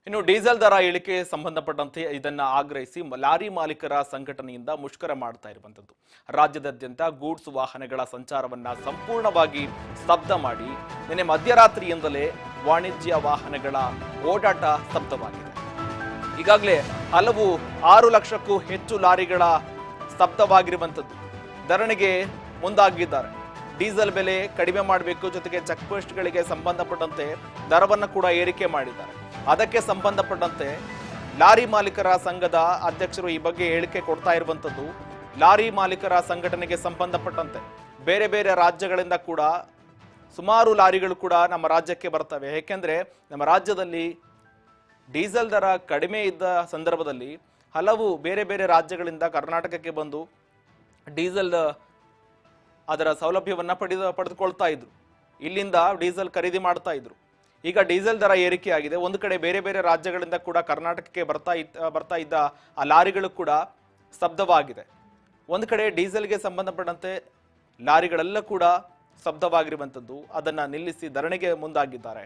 ಇನ್ನು ಡೀಸೆಲ್ ದರ ಇಳಿಕೆ ಸಂಬಂಧಪಟ್ಟಂತೆ ಇದನ್ನ ಆಗ್ರಹಿಸಿ ಲಾರಿ ಮಾಲೀಕರ ಸಂಘಟನೆಯಿಂದ ಮುಷ್ಕರ ಮಾಡ್ತಾ ಇರುವಂತದ್ದು. ರಾಜ್ಯದಾದ್ಯಂತ ಗೂಡ್ಸ್ ವಾಹನಗಳ ಸಂಚಾರವನ್ನ ಸಂಪೂರ್ಣವಾಗಿ ಸ್ತಬ್ಧ ಮಾಡಿ ನಿನ್ನೆ ಮಧ್ಯರಾತ್ರಿಯಿಂದಲೇ ವಾಣಿಜ್ಯ ವಾಹನಗಳ ಓಡಾಟ ಸ್ತಬ್ಧವಾಗಿದೆ. ಈಗಾಗಲೇ ಹಲವು 6 ಲಕ್ಷಕ್ಕೂ ಹೆಚ್ಚು ಲಾರಿಗಳ ಸ್ತಬ್ಧವಾಗಿರುವಂತದ್ದು. ಧರಣಿಗೆ ಮುಂದಾಗಿದ್ದಾರೆ. ಡೀಸೆಲ್ ಬೆಲೆ ಕಡಿಮೆ ಮಾಡಬೇಕು, ಜೊತೆಗೆ ಚೆಕ್ ಪೋಸ್ಟ್ಗಳಿಗೆ ಸಂಬಂಧಪಟ್ಟಂತೆ ದರವನ್ನು ಕೂಡ ಏರಿಕೆ ಮಾಡಿದ್ದಾರೆ. ಅದಕ್ಕೆ ಸಂಬಂಧಪಟ್ಟಂತೆ ಲಾರಿ ಮಾಲೀಕರ ಸಂಘದ ಅಧ್ಯಕ್ಷರು ಈ ಬಗ್ಗೆ ಹೇಳಿಕೆ ಕೊಡ್ತಾ ಇರುವಂತದ್ದು. ಲಾರಿ ಮಾಲೀಕರ ಸಂಘಟನೆಗೆ ಸಂಬಂಧಪಟ್ಟಂತೆ ಬೇರೆ ಬೇರೆ ರಾಜ್ಯಗಳಿಂದ ಕೂಡ ಸುಮಾರು ಲಾರಿಗಳು ಕೂಡ ನಮ್ಮ ರಾಜ್ಯಕ್ಕೆ ಬರ್ತವೆ. ಏಕೆಂದ್ರೆ ನಮ್ಮ ರಾಜ್ಯದಲ್ಲಿ ಡೀಸೆಲ್ ದರ ಕಡಿಮೆ ಇದ್ದ ಸಂದರ್ಭದಲ್ಲಿ ಹಲವು ಬೇರೆ ಬೇರೆ ರಾಜ್ಯಗಳಿಂದ ಕರ್ನಾಟಕಕ್ಕೆ ಬಂದು ಡೀಸೆಲ್ ಅದರ ಸೌಲಭ್ಯವನ್ನ ಪಡೆದುಕೊಳ್ತಾ ಇದ್ರು. ಇಲ್ಲಿಂದ ಡೀಸೆಲ್ ಖರೀದಿ ಮಾಡ್ತಾ ಇದ್ರು. ಈಗ ಡೀಸೆಲ್ ದರ ಏರಿಕೆ ಆಗಿದೆ. ಒಂದು ಕಡೆ ಬೇರೆ ಬೇರೆ ರಾಜ್ಯಗಳಿಂದ ಕೂಡ ಕರ್ನಾಟಕಕ್ಕೆ ಬರ್ತಾ ಇದ್ದ ಆ ಲಾರಿಗಳು ಕೂಡ ಸ್ತಬ್ಧವಾಗಿದೆ. ಒಂದು ಕಡೆ ಡೀಸೆಲ್ಗೆ ಸಂಬಂಧಪಟ್ಟಂತೆ ಲಾರಿಗಳೆಲ್ಲ ಕೂಡ ಸ್ತಬ್ಧವಾಗಿರುವಂಥದ್ದು. ಅದನ್ನ ನಿಲ್ಲಿಸಿ ಧರಣಿಗೆ ಮುಂದಾಗಿದ್ದಾರೆ.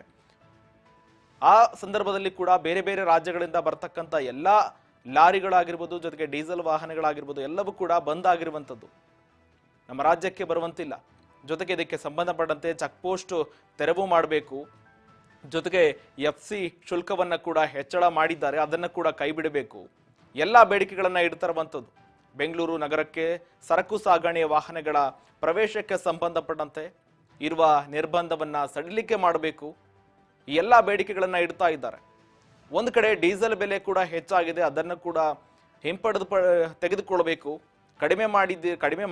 ಆ ಸಂದರ್ಭದಲ್ಲಿ ಕೂಡ ಬೇರೆ ಬೇರೆ ರಾಜ್ಯಗಳಿಂದ ಬರ್ತಕ್ಕಂಥ ಎಲ್ಲ ಲಾರಿಗಳಾಗಿರ್ಬೋದು, ಜೊತೆಗೆ ಡೀಸೆಲ್ ವಾಹನಗಳಾಗಿರ್ಬೋದು ಎಲ್ಲವೂ ಕೂಡ ಬಂದ್ ಆಗಿರುವಂಥದ್ದು. ನಮ್ಮ ರಾಜ್ಯಕ್ಕೆ ಬರುವಂತಿಲ್ಲ. ಜೊತೆಗೆ ಇದಕ್ಕೆ ಸಂಬಂಧಪಟ್ಟಂತೆ ಚೆಕ್ ಪೋಸ್ಟ್ ತೆರವು ಮಾಡಬೇಕು. ಜೊತೆಗೆ FC ಶುಲ್ಕವನ್ನ ಕೂಡ ಹೆಚ್ಚಳ ಮಾಡಿದ್ದಾರೆ, ಅದನ್ನ ಕೂಡ ಕೈ ಬಿಡಬೇಕು. ಎಲ್ಲ ಬೇಡಿಕೆಗಳನ್ನ ಇಡ್ತಿರುವಂಥದ್ದು. ಬೆಂಗಳೂರು ನಗರಕ್ಕೆ ಸರಕು ಸಾಗಣೆಯ ವಾಹನಗಳ ಪ್ರವೇಶಕ್ಕೆ ಸಂಬಂಧಪಟ್ಟಂತೆ ಇರುವ ನಿರ್ಬಂಧವನ್ನ ಸಡಿಲಿಕೆ ಮಾಡಬೇಕು. ಈ ಎಲ್ಲ ಬೇಡಿಕೆಗಳನ್ನ ಇಡ್ತಾ ಇದ್ದಾರೆ. ಒಂದು ಕಡೆ ಡೀಸೆಲ್ ಬೆಲೆ ಕೂಡ ಹೆಚ್ಚಾಗಿದೆ, ಅದನ್ನು ಕೂಡ ತೆಗೆದುಕೊಳ್ಳಬೇಕು, ಕಡಿಮೆ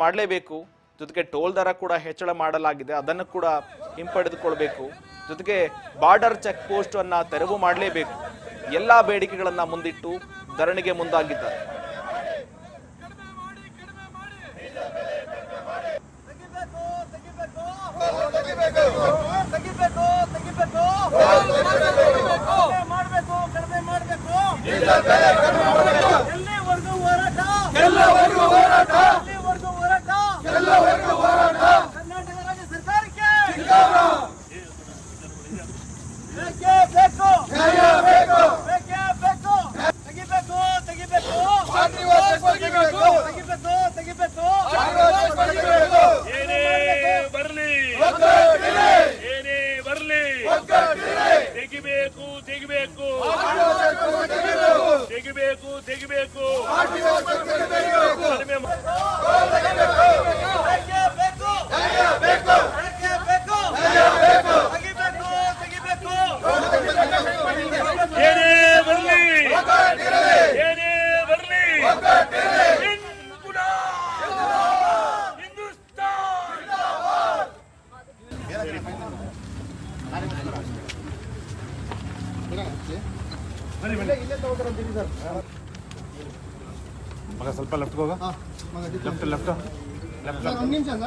ಮಾಡಲೇಬೇಕು. ಜೊತೆಗೆ ಟೋಲ್ ದರ ಕೂಡ ಹೆಚ್ಚಳ ಮಾಡಲಾಗಿದೆ, ಅದನ್ನು ಕೂಡ ಹಿಂಪಡೆದುಕೊಳ್ಬೇಕು. ಜೊತೆಗೆ ಬಾರ್ಡರ್ ಚೆಕ್ ಪೋಸ್ಟ್ ಅನ್ನ ತೆರವು ಮಾಡಲೇಬೇಕು. ಎಲ್ಲಾ ಬೇಡಿಕೆಗಳನ್ನ ಮುಂದಿಟ್ಟು ಧರಣಿಗೆ ಮುಂದಾಗಿದ್ದಾರೆ. ಮಗ ಸ್ವಲ್ಪ ಲೆಫ್ಟ್ ಹೋಗ. ಲೆಫ್ಟ್ ಒಂದು ನಿಮಿಷ ಅಲ್ಲ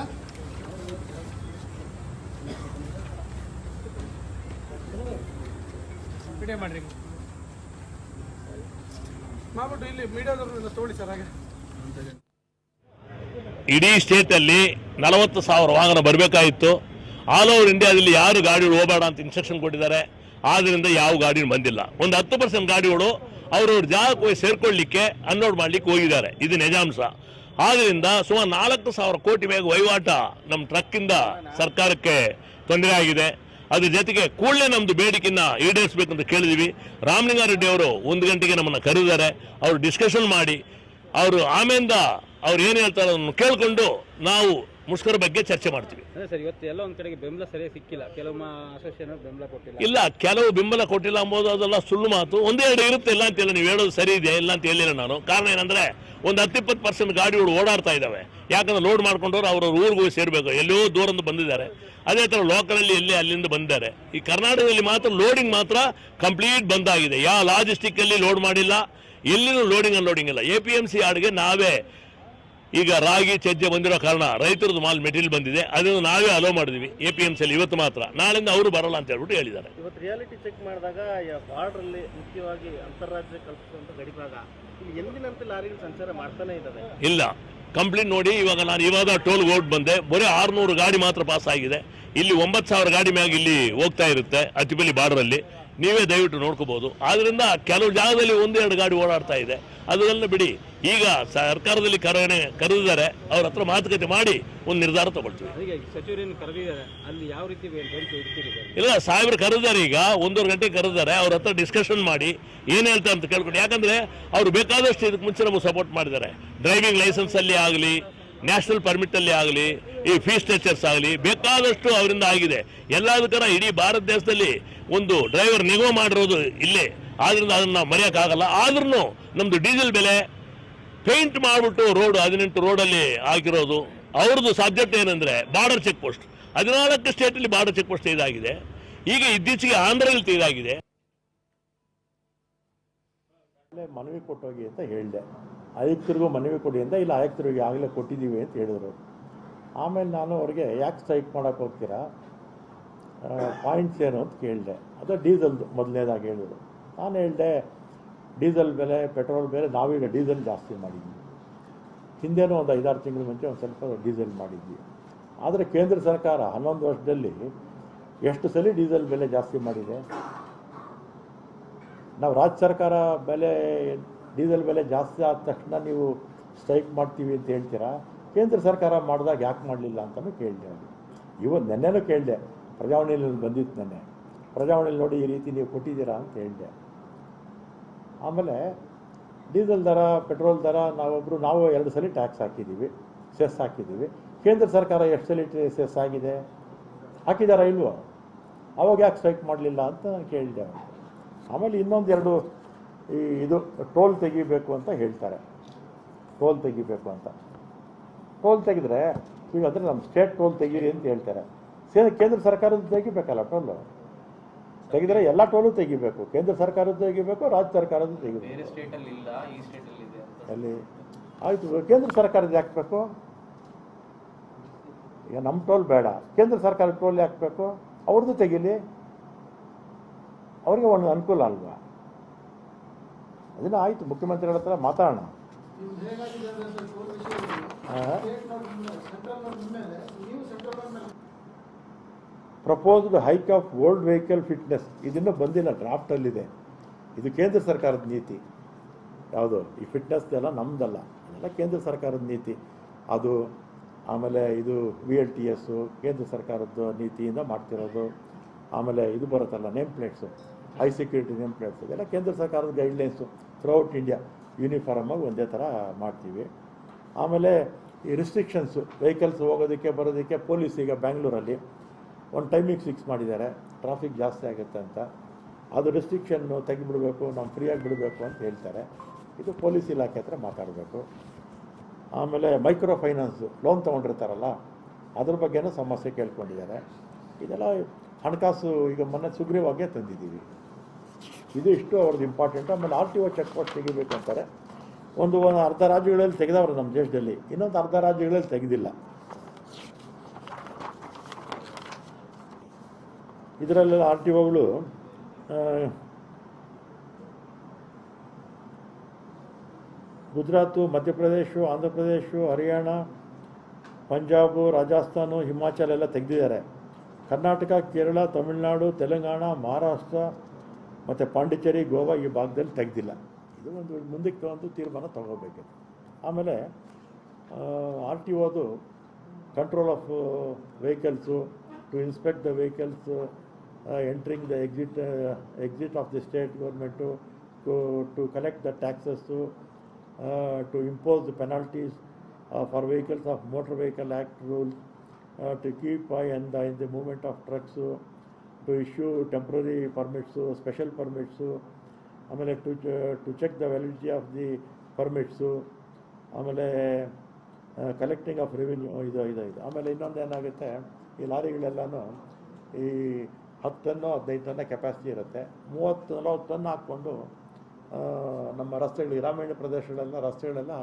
ವಿಡಿಯೋ ಮಾಡ್ರಿ ಮಾಡ್ಬಿಟ್ಟು ಇಲ್ಲಿ ಮೀಡಿಯಾದವ್ರನ್ನ ತೋಳಿ ಸರ್. ಹಾಗೆ ಇಡೀ ಸ್ಟೇಟಲ್ಲಿ 40,000 ವಾಹನ ಬರಬೇಕಾಗಿತ್ತು. ಆಲ್ ಓವರ್ ಇಂಡಿಯಾದಲ್ಲಿ ಯಾರು ಗಾಡಿಗಳು ಹೋಗಬೇಡ ಅಂತ ಇನ್ಸ್ಟ್ರಕ್ಷನ್ ಕೊಟ್ಟಿದ್ದಾರೆ. ಆದ್ದರಿಂದ ಯಾವ ಗಾಡಿ ಬಂದಿಲ್ಲ. ಒಂದು 10% ಗಾಡಿಗಳು ಅವ್ರವ್ರ ಜಾಗಕ್ಕೆ ಹೋಗಿ ಸೇರ್ಕೊಳ್ಳಿಕ್ಕೆ ಅನ್ಲೋಡ್ ಮಾಡ್ಲಿಕ್ಕೆ ಹೋಗಿದ್ದಾರೆ. ಇದು ನಿಜಾಂಶ. ಆದ್ದರಿಂದ ಸುಮಾರು 4,000 ಕೋಟಿ ಬೇಗ ವಹಿವಾಟ ನಮ್ಮ ಟ್ರಕ್ಕಿಂದ ಸರ್ಕಾರಕ್ಕೆ ತೊಂದರೆ ಆಗಿದೆ. ಅದ್ರ ಜೊತೆಗೆ ಕೂಡಲೇ ನಮ್ದು ಬೇಡಿಕೆನ ಈಡೇರಿಸಬೇಕಂತ ಕೇಳಿದ್ವಿ. ರಾಮಲಿಂಗಾರೆಡ್ಡಿ ಅವರು 1 ಗಂಟೆಗೆ ನಮ್ಮನ್ನು ಕರೆದಿದ್ದಾರೆ. ಅವರು ಡಿಸ್ಕಷನ್ ಮಾಡಿ ಅವರು ಆಮೇಲಿಂದ ಅವ್ರು ಏನು ಹೇಳ್ತಾರೆ ಅದನ್ನು ಕೇಳಿಕೊಂಡು ನಾವು ಮುಷ್ಕರ ಬಗ್ಗೆ ಚರ್ಚೆ ಮಾಡ್ತೀವಿ. ಸರ್, ಇವತ್ತು ಎಲ್ಲ ಒಂದ್ ಕಡೆಗೆ ಬೆಂಬಲ ಸರಿಯಾಗಿ ಸಿಕ್ಕಿಲ್ಲ. ಕೆಲವು ಅಸೋಸಿಯೇಷನ್ ಬೆಂಬಲ ಕೊಟ್ಟಿಲ್ಲ. ಇಲ್ಲ, ಕೆಲವು ಬೆಂಬಲ ಕೊಟ್ಟಿಲ್ಲ ಅಂಬೋದು ಅದೆಲ್ಲ ಸುಳ್ಳು ಮಾತು. ಒಂದೇ ಎರಡು ಇರುತ್ತೆ, ಇಲ್ಲ ಅಂತಿಲ್ಲ. ನೀವು ಹೇಳೋದು ಸರಿ ಇದೆ, ಇಲ್ಲ ಅಂತ ಹೇಳಿಲ್ಲ ನಾನು. ಕಾರಣ ಏನಂದ್ರೆ ಒಂದು 10-20% ಗಾಡಿಗಳು ಓಡಾಡ್ತಾ ಇದ್ದಾವೆ. ಯಾಕಂದ್ರೆ ಲೋಡ್ ಮಾಡ್ಕೊಂಡವ್ರು ಅವ್ರವ್ರ ಊರಿಗೆ ಹೋಗಿ ಸೇರ್ಬೇಕು. ಎಲ್ಲೋ ದೂರಂದು ಬಂದಿದ್ದಾರೆ. ಅದೇ ತರ ಲೋಕಲಲ್ಲಿ ಎಲ್ಲೇ ಅಲ್ಲಿಂದ ಬಂದಿದ್ದಾರೆ. ಈ ಕರ್ನಾಟಕದಲ್ಲಿ ಮಾತ್ರ ಲೋಡಿಂಗ್ ಮಾತ್ರ ಕಂಪ್ಲೀಟ್ ಬಂದ್ ಆಗಿದೆ. ಯಾವ ಲಾಜಿಸ್ಟಿಕ್ ಅಲ್ಲಿ ಲೋಡ್ ಮಾಡಿಲ್ಲ, ಎಲ್ಲಿನೂ ಲೋಡಿಂಗ್ ಅನ್ಲೋಡಿಂಗ್ ಇಲ್ಲ. APMC ಯಾರ್ಡ್ಗೆ ನಾವೇ ಈಗ ರಾಗಿ ಸಜ್ಜೆ ಬಂದಿರೋ ಕಾರಣ ರೈತರದ್ದು ಮಾಲ್ ಮೆಟೀರಿಯಲ್ ಬಂದಿದೆ, ಅದನ್ನು ನಾವೇ ಅಲೋ ಮಾಡಿದ್ವಿ APMC ಅಲ್ಲಿ ಇವತ್ತು ಮಾತ್ರ. ನಾಳೆಯಿಂದ ಅವರು ಬರಲ್ಲ ಅಂತ ಹೇಳ್ಬಿಟ್ಟು ಹೇಳಿದ್ದಾರೆ. ಇವತ್ತು ರಿಯಾಲಿಟಿ ಚೆಕ್ ಮಾಡಿದಾಗ ಬಾರ್ಡರ್ ಅಲ್ಲಿ ಮುಖ್ಯವಾಗಿ ಅಂತಾರಾಜ್ಯ ಕಲ್ಪಿಸುವಂತ ಗಡಿಭಾಗ ಎಂದಿನಂತೆ ಲಾರಿಗಳು ಸಂಚಾರ ಮಾಡ್ತಾನೆ ಇದ್ದಾವೆ. ಇಲ್ಲ, ಕಂಪ್ಲೀಟ್ ನೋಡಿ. ಇವಾಗ ಟೋಲ್ ಗೋಡ್ ಬಂದೆ, ಬರೀ 600 ಗಾಡಿ ಮಾತ್ರ ಪಾಸ್ ಆಗಿದೆ. ಇಲ್ಲಿ 9,000 ಗಾಡಿ ಮ್ಯಾಗ ಇಲ್ಲಿ ಹೋಗ್ತಾ ಇರುತ್ತೆ ಅತಿಬಲಿ ಬಾರ್ಡರ್ ಅಲ್ಲಿ. ನೀವೇ ದಯವಿಟ್ಟು ನೋಡ್ಕೋಬಹುದು. ಆದ್ರಿಂದ ಕೆಲವು ಜಾಗದಲ್ಲಿ ಒಂದೆರಡು ಗಾಡಿ ಓಡಾಡ್ತಾ ಇದೆ, ಅದನ್ನ ಬಿಡಿ. ಈಗ ಸರ್ಕಾರದಲ್ಲಿ ಕರೆದಿದ್ದಾರೆ, ಅವ್ರ ಹತ್ರ ಮಾತುಕತೆ ಮಾಡಿ ಒಂದು ನಿರ್ಧಾರ ತಗೊಳ್ತೀವಿ. ಸಚಿವರನ್ನು ಕರೆದಿದ್ದಾರೆ, ಅಲ್ಲಿ ಯಾವ ರೀತಿ ಇಲ್ಲ, ಸಾಹೇಬ್ರು ಕರೆದಿದ್ದಾರೆ, ಈಗ 1.5 ಗಂಟೆ ಕರೆದಿದ್ದಾರೆ. ಅವ್ರ ಹತ್ರ ಡಿಸ್ಕಷನ್ ಮಾಡಿ ಏನು ಹೇಳ್ತಾರೆ ಅಂತ ಕೇಳ್ಕೊಂಡು, ಯಾಕಂದ್ರೆ ಅವ್ರು ಬೇಕಾದಷ್ಟು ಇದಕ್ಕೆ ಮುಂಚೆ ನಮಗೆ ಸಪೋರ್ಟ್ ಮಾಡಿದ್ದಾರೆ. ಡ್ರೈವಿಂಗ್ ಲೈಸೆನ್ಸ್ ಅಲ್ಲಿ ಆಗಲಿ, ನ್ಯಾಷನಲ್ ಪರ್ಮಿಟ್ ಅಲ್ಲಿ ಆಗಲಿ, ಈ ಫೀ ಸ್ಟ್ರಕ್ಚರ್ಸ್ ಆಗಲಿ, ಬೇಕಾದಷ್ಟು ಅವರಿಂದ ಆಗಿದೆ. ಎಲ್ಲದಕ್ಕರ ಇಡೀ ಭಾರತ ದೇಶದಲ್ಲಿ ಒಂದು ಡ್ರೈವರ್ ನಿಗಮ ಮಾಡಿರೋದು ಇಲ್ಲೇ, ಆದ್ರಿಂದ ಅದನ್ನ ಮರೆಯೋಕ್ಕಾಗಲ್ಲ. ಆದ್ರೂ ನಮ್ದು ಡೀಸೆಲ್ ಬೆಲೆ ಪೇಂಟ್ ಮಾಡಿಬಿಟ್ಟು ರೋಡ್ 18 ರೋಡಲ್ಲಿ ಹಾಕಿರೋದು. ಅವ್ರದ್ದು ಸಬ್ಜೆಕ್ಟ್ ಏನಂದ್ರೆ ಬಾರ್ಡರ್ ಚೆಕ್ ಪೋಸ್ಟ್. 14 ಸ್ಟೇಟಲ್ಲಿ ಬಾರ್ಡರ್ ಚೆಕ್ ಪೋಸ್ಟ್ ಇದಾಗಿದೆ. ಈಗ ಇತ್ತೀಚೆಗೆ ಆಂಧ್ರದಲ್ಲಿ ಇದಾಗಿದೆ. ಮನವಿ ಕೊಟ್ಟೋಗಿ ಅಂತ ಹೇಳಿದೆ. ಆಯುಕ್ತರಿಗೂ ಮನವಿ ಕೊಡಿ ಅಂತ, ಇಲ್ಲ ಆಯುಕ್ತರಿಗೆ ಆಗಲೇ ಕೊಟ್ಟಿದ್ದೀವಿ ಅಂತ ಹೇಳಿದ್ರು. ಆಮೇಲೆ ನಾನು ಅವ್ರಿಗೆ ಯಾಕೆ ಸ್ಟ್ರೈಕ್ ಮಾಡೋಕ್ಕೆ ಹೋಗ್ತೀರಾ, ಪಾಯಿಂಟ್ಸ್ ಏನು ಅಂತ ಕೇಳಿದೆ. ಅದು ಡೀಸೆಲ್ದು ಮೊದಲನೇದಾಗಿ ಹೇಳಿದ್ರು. ನಾನು ಹೇಳಿದೆ, ಡೀಸೆಲ್ ಬೆಲೆ, ಪೆಟ್ರೋಲ್ ಬೆಲೆ, ನಾವೀಗ ಡೀಸೆಲ್ ಜಾಸ್ತಿ ಮಾಡಿದ್ವಿ. ಹಿಂದೆನೂ ಒಂದು 5-6 ತಿಂಗಳ ಮುಂಚೆ ಒಂದು ಸ್ವಲ್ಪ ಡೀಸೆಲ್ ಮಾಡಿದ್ವಿ. ಆದರೆ ಕೇಂದ್ರ ಸರ್ಕಾರ 11 ವರ್ಷದಲ್ಲಿ ಎಷ್ಟು ಸಲ ಡೀಸೆಲ್ ಬೆಲೆ ಜಾಸ್ತಿ ಮಾಡಿದೆ? ನಾವು ರಾಜ್ಯ ಸರ್ಕಾರ ಡೀಸೆಲ್ ಬೆಲೆ ಜಾಸ್ತಿ ಆದ ತಕ್ಷಣ ನೀವು ಸ್ಟ್ರೈಕ್ ಮಾಡ್ತೀವಿ ಅಂತ ಹೇಳ್ತೀರಾ? ಕೇಂದ್ರ ಸರ್ಕಾರ ಮಾಡಿದಾಗ ಯಾಕೆ ಮಾಡಲಿಲ್ಲ ಅಂತಲೂ ಕೇಳಿದೆ. ನೆನ್ನೆನೂ ಕೇಳಿದೆ, ಪ್ರಜಾವಾಣಿಯಲ್ಲಿ ಬಂದಿತ್ತು ನೆನ್ನೆ. ಪ್ರಜಾವಾಣಿಯಲ್ಲಿ ನೋಡಿ ಈ ರೀತಿ ನೀವು ಕೊಟ್ಟಿದ್ದೀರಾ ಅಂತ ಹೇಳಿದೆ. ಆಮೇಲೆ ಡೀಸೆಲ್ ದರ, ಪೆಟ್ರೋಲ್ ದರ ನಾವು 2 ಸಲ ಟ್ಯಾಕ್ಸ್ ಹಾಕಿದ್ದೀವಿ, ಸೆಸ್ ಹಾಕಿದ್ದೀವಿ. ಕೇಂದ್ರ ಸರ್ಕಾರ ಎಷ್ಟು ಸಲ ಸೆಸ್ ಆಗಿದೆ? ಹಾಕಿದಾರಾ ಇಲ್ವೋ? ಅವಾಗ ಯಾಕೆ ಸ್ಟ್ರೈಕ್ ಮಾಡಲಿಲ್ಲ ಅಂತ ನಾನು ಕೇಳಿದೆ. ಆಮೇಲೆ ಇನ್ನೊಂದೆರಡು ಇದು ಟೋಲ್ ತೆಗಿಬೇಕು ಅಂತ ಹೇಳ್ತಾರೆ. ಟೋಲ್ ತೆಗಿಬೇಕು ಅಂತ, ಟೋಲ್ ತೆಗೆದ್ರೆ ಈಗ ಅಂದರೆ ನಮ್ಮ ಸ್ಟೇಟ್ ಟೋಲ್ ತೆಗೀರಿ ಅಂತ ಹೇಳ್ತಾರೆ. ಕೇಂದ್ರ ಸರ್ಕಾರದ್ದು ತೆಗಿಬೇಕಲ್ಲ ಟೋಲು. ತೆಗೆದರೆ ಎಲ್ಲ ಟೋಲು ತೆಗಿಬೇಕು, ಕೇಂದ್ರ ಸರ್ಕಾರದ್ದು ತೆಗಿಬೇಕು, ರಾಜ್ಯ ಸರ್ಕಾರದ್ದು ತೆಗಿಬೇಕು. ಅಲ್ಲಿ ಆಯಿತು, ಕೇಂದ್ರ ಸರ್ಕಾರದ್ದು ಹಾಕಬೇಕು. ಈಗ ನಮ್ಮ ಟೋಲ್ ಬೇಡ, ಕೇಂದ್ರ ಸರ್ಕಾರದ ಟೋಲ್ ಹಾಕಬೇಕು, ಅವ್ರದ್ದು ತೆಗೀಲಿ, ಅವ್ರಿಗೆ ಒಂದು ಅನುಕೂಲ ಅಲ್ವಾ? ಅದನ್ನ ಆಯಿತು, ಮುಖ್ಯಮಂತ್ರಿಗಳ ಹತ್ರ ಮಾತಾಡೋಣ. Proposed hike of old vehicle fitness ಇದನ್ನು ಬಂದಿಲ್ಲ, ಡ್ರಾಫ್ಟಲ್ಲಿದೆ. ಇದು ಕೇಂದ್ರ ಸರ್ಕಾರದ ನೀತಿ. ಯಾವುದು ಈ ಫಿಟ್ನೆಸ್ ಎಲ್ಲ ನಮ್ಮದಲ್ಲ, ಇದೆಲ್ಲ ಕೇಂದ್ರ ಸರ್ಕಾರದ ನೀತಿ. ಅದು ಆಮೇಲೆ ಇದು VLTS ಕೇಂದ್ರ ಸರ್ಕಾರದ್ದು ನೀತಿಯಿಂದ ಮಾಡ್ತಿರೋದು. ಆಮೇಲೆ ಇದು ಬರುತ್ತಲ್ಲ name plates, high security name plates, ಇದೆಲ್ಲ ಕೇಂದ್ರ ಸರ್ಕಾರದ ಗೈಡ್ಲೈನ್ಸು. ಥ್ರೂಔಟ್ ಇಂಡಿಯಾ ಯೂನಿಫಾರ್ಮಾಗಿ ಒಂದೇ ಥರ ಮಾಡ್ತೀವಿ. ಆಮೇಲೆ ಈ ರಿಸ್ಟ್ರಿಕ್ಷನ್ಸು, ವೆಹಿಕಲ್ಸ್ ಹೋಗೋದಕ್ಕೆ ಬರೋದಕ್ಕೆ ಪೊಲೀಸ್ ಈಗ ಬ್ಯಾಂಗ್ಳೂರಲ್ಲಿ ಒಂದು ಟೈಮಿಂಗ್ ಫಿಕ್ಸ್ ಮಾಡಿದ್ದಾರೆ, ಟ್ರಾಫಿಕ್ ಜಾಸ್ತಿ ಆಗುತ್ತೆ ಅಂತ. ಅದು ರೆಸ್ಟ್ರಿಕ್ಷನ್ನು ತೆಗಿಬಿಡಬೇಕು, ನಾವು ಫ್ರೀಯಾಗಿ ಬಿಡಬೇಕು ಅಂತ ಹೇಳ್ತಾರೆ. ಇದು ಪೊಲೀಸ್ ಇಲಾಖೆ ಹತ್ರ ಮಾತಾಡಬೇಕು. ಆಮೇಲೆ ಮೈಕ್ರೋ ಫೈನಾನ್ಸು, ಲೋನ್ ತೊಗೊಂಡಿರ್ತಾರಲ್ಲ ಅದ್ರ ಬಗ್ಗೆನೂ ಸಮಸ್ಯೆ ಕೇಳ್ಕೊಂಡಿದ್ದಾರೆ. ಇದೆಲ್ಲ ಹಣಕಾಸು ಈಗ ಮೊನ್ನೆ ಸುಗ್ರೀವಾಗೆ ತಂದಿದ್ದೀವಿ. ಇದು ಇಷ್ಟು ಅವ್ರದ್ದು ಇಂಪಾರ್ಟೆಂಟ್. ಆಮೇಲೆ RTO ಚೆಕ್ ಪೋಸ್ಟ್ ತೆಗಿಬೇಕು ಅಂತಾರೆ. ಒಂದು ಅರ್ಧ ರಾಜ್ಯಗಳಲ್ಲಿ ತೆಗೆದವರು ನಮ್ಮ ದೇಶದಲ್ಲಿ, ಇನ್ನೊಂದು ಅರ್ಧ ರಾಜ್ಯಗಳಲ್ಲಿ ತೆಗೆದಿಲ್ಲ. ಇದರಲ್ಲೆಲ್ಲ RTOಗಳು ಗುಜರಾತು, ಮಧ್ಯಪ್ರದೇಶ, ಆಂಧ್ರ ಪ್ರದೇಶ, ಹರಿಯಾಣ, ಪಂಜಾಬು, ರಾಜಸ್ಥಾನ, ಹಿಮಾಚಲ ಎಲ್ಲ ತೆಗೆದಿದ್ದಾರೆ. ಕರ್ನಾಟಕ, ಕೇರಳ, ತಮಿಳುನಾಡು, ತೆಲಂಗಾಣ, ಮಹಾರಾಷ್ಟ್ರ ಮತ್ತು ಪಾಂಡಿಚೇರಿ, ಗೋವಾ ಈ ಭಾಗದಲ್ಲಿ ತೆಗೆದಿಲ್ಲ. ಇದು ಒಂದು ಮುಂದಕ್ಕೆ ಒಂದು ತೀರ್ಮಾನ ತಗೋಬೇಕು. ಆಮೇಲೆ RTOದು control of vehicles, to inspect the vehicles entering the exit of the state government, to collect the taxes, to impose the penalties for vehicles of Motor Vehicle Act rules, to keep eye on the movement of trucks, to issue temporary permits, special permits, ಆಮೇಲೆ to check the validity of the permits, ಆಮೇಲೆ collecting of revenue ಇದು. ಆಮೇಲೆ ಇನ್ನೊಂದು ಏನಾಗುತ್ತೆ, ಈ ಲಾರಿಗಳೆಲ್ಲನೂ ಈ 10 ton 15 ಟನ್ನ capacity ಇರುತ್ತೆ. 30-40 ton ಹಾಕ್ಕೊಂಡು ನಮ್ಮ ರಸ್ತೆಗಳು, ಗ್ರಾಮೀಣ ಪ್ರದೇಶಗಳೆಲ್ಲ ರಸ್ತೆಗಳೆಲ್ಲ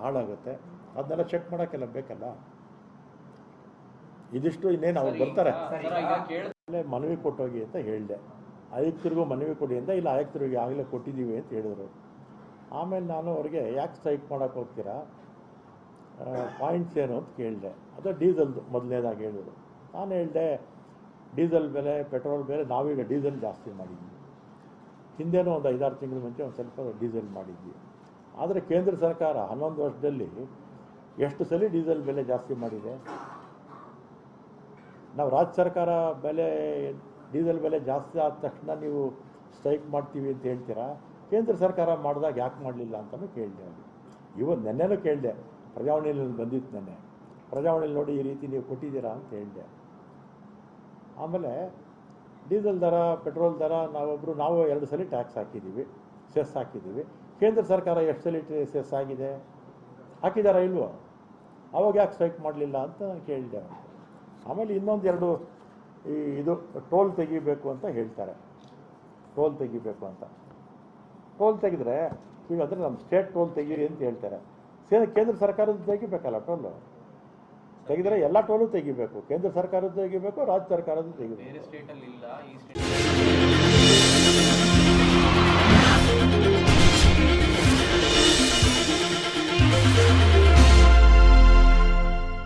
ಹಾಳಾಗುತ್ತೆ. ಅದನ್ನೆಲ್ಲ ಚೆಕ್ ಮಾಡೋಕ್ಕೆಲ್ಲ ಬೇಕಲ್ಲ. ಇದಿಷ್ಟು ಇನ್ನೇನು ಅವ್ರು ಬರ್ತಾರೆ. ಮನವಿ ಕೊಟ್ಟೋಗಿ ಅಂತ ಹೇಳಿದೆ. ಆಯುಕ್ತರಿಗೂ ಮನವಿ ಕೊಡಿ ಅಂತ, ಇಲ್ಲ ಆಯುಕ್ತರಿಗೆ ಆಗಲೇ ಕೊಟ್ಟಿದ್ದೀವಿ ಅಂತ ಹೇಳಿದ್ರು. ಆಮೇಲೆ ನಾನು ಅವ್ರಿಗೆ ಯಾಕೆ ಸ್ಟ್ರೈಕ್ ಮಾಡೋಕ್ಕೆ ಹೋಗ್ತೀರಾ, ಪಾಯಿಂಟ್ಸ್ ಏನು ಅಂತ ಕೇಳಿದೆ. ಅದು ಡೀಸೆಲ್ದು ಮೊದಲನೇದಾಗಿ ಹೇಳಿದ್ರು. ನಾನು ಹೇಳಿದೆ, ಡೀಸೆಲ್ ಬೆಲೆ, ಪೆಟ್ರೋಲ್ ಬೆಲೆ, ನಾವೀಗ ಡೀಸೆಲ್ ಜಾಸ್ತಿ ಮಾಡಿದ್ವಿ. ಹಿಂದೆನೂ ಒಂದು 5-6 ತಿಂಗಳ ಮುಂಚೆ ಒಂದು ಸ್ವಲ್ಪ ಡೀಸೆಲ್ ಮಾಡಿದ್ವಿ. ಆದರೆ ಕೇಂದ್ರ ಸರ್ಕಾರ 11 ವರ್ಷದಲ್ಲಿ ಎಷ್ಟು ಸಲ ಡೀಸೆಲ್ ಬೆಲೆ ಜಾಸ್ತಿ ಮಾಡಿದೆ? ನಾವು ರಾಜ್ಯ ಸರ್ಕಾರ ಡೀಸೆಲ್ ಬೆಲೆ ಜಾಸ್ತಿ ಆದ ತಕ್ಷಣ ನೀವು ಸ್ಟ್ರೈಕ್ ಮಾಡ್ತೀವಿ ಅಂತ ಹೇಳ್ತೀರಾ, ಕೇಂದ್ರ ಸರ್ಕಾರ ಮಾಡಿದಾಗ ಯಾಕೆ ಮಾಡಲಿಲ್ಲ ಅಂತಲೂ ಕೇಳಿದೆ. ಇವತ್ತು ನೆನ್ನೆನೂ ಕೇಳಿದೆ, ಪ್ರಜಾವಾಣಿಯಲ್ಲಿ ಬಂದಿತ್ತು ನೆನ್ನೆ, ಪ್ರಜಾವಾಣಿಯಲ್ಲಿ ನೋಡಿ ಈ ರೀತಿ ನೀವು ಕೊಟ್ಟಿದ್ದೀರಾ ಅಂತ ಹೇಳಿದೆ. ಆಮೇಲೆ ಡೀಸೆಲ್ ದರ, ಪೆಟ್ರೋಲ್ ದರ ನಾವು 2 ಸಲ ಟ್ಯಾಕ್ಸ್ ಹಾಕಿದ್ದೀವಿ, ಸೆಸ್ ಹಾಕಿದ್ದೀವಿ. ಕೇಂದ್ರ ಸರ್ಕಾರ ಎಷ್ಟು ಸಲ ಸೆಸ್ ಆಗಿದೆ? ಹಾಕಿದಾರಾ ಇಲ್ವೋ? ಅವಾಗ ಯಾಕೆ ಸ್ಟ್ರೈಕ್ ಮಾಡಲಿಲ್ಲ ಅಂತ ನಾನು ಕೇಳಿದೆ. ಆಮೇಲೆ ಇನ್ನೊಂದು ಇದು ಟೋಲ್ ತೆಗಿಬೇಕು ಅಂತ ಹೇಳ್ತಾರೆ. ಟೋಲ್ ತೆಗಿಬೇಕು ಅಂತ, ಟೋಲ್ ತೆಗೆದ್ರೆ ಈಗ ಅಂದರೆ ನಮ್ಮ ಸ್ಟೇಟ್ ಟೋಲ್ ತೆಗೀರಿ ಅಂತ ಹೇಳ್ತಾರೆ. ಕೇಂದ್ರ ಸರ್ಕಾರದ್ದು ತೆಗಿಬೇಕಲ್ಲ ಟೋಲು. ತೆಗೆದರೆ ಎಲ್ಲ ಟೋಲು ತೆಗಿಬೇಕು, ಕೇಂದ್ರ ಸರ್ಕಾರದ್ದು ತೆಗಿಬೇಕು, ರಾಜ್ಯ ಸರ್ಕಾರದ್ದು ತೆಗಿಬೇಕು.